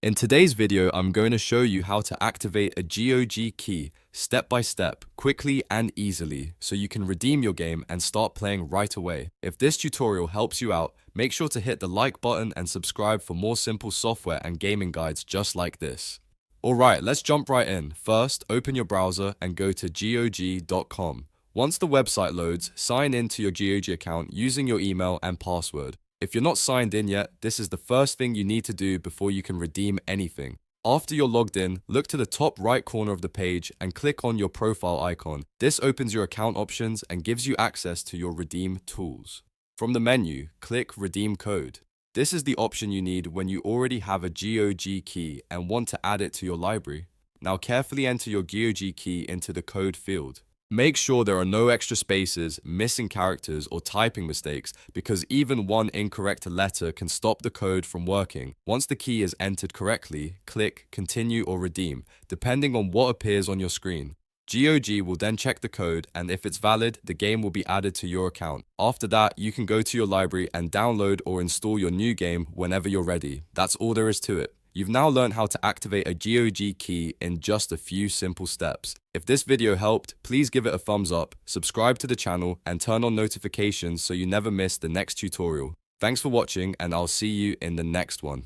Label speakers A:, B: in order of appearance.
A: In today's video, I'm going to show you how to activate a GOG key step by step, quickly and easily, so you can redeem your game and start playing right away. If this tutorial helps you out, make sure to hit the like button and subscribe for more simple software and gaming guides just like this. Alright, let's jump right in. First, open your browser and go to GOG.com. Once the website loads, sign in to your GOG account using your email and password. If you're not signed in yet, this is the first thing you need to do before you can redeem anything. After you're logged in, look to the top right corner of the page and click on your profile icon. This opens your account options and gives you access to your redeem tools. From the menu, click Redeem Code. This is the option you need when you already have a GOG key and want to add it to your library. Now carefully enter your GOG key into the code field. Make sure there are no extra spaces, missing characters, or typing mistakes, because even one incorrect letter can stop the code from working. Once the key is entered correctly, click Continue or Redeem, depending on what appears on your screen. GOG will then check the code, and if it's valid, the game will be added to your account. After that, you can go to your library and download or install your new game whenever you're ready. That's all there is to it. You've now learned how to activate a GOG key in just a few simple steps. If this video helped, please give it a thumbs up, subscribe to the channel, and turn on notifications so you never miss the next tutorial. Thanks for watching, and I'll see you in the next one.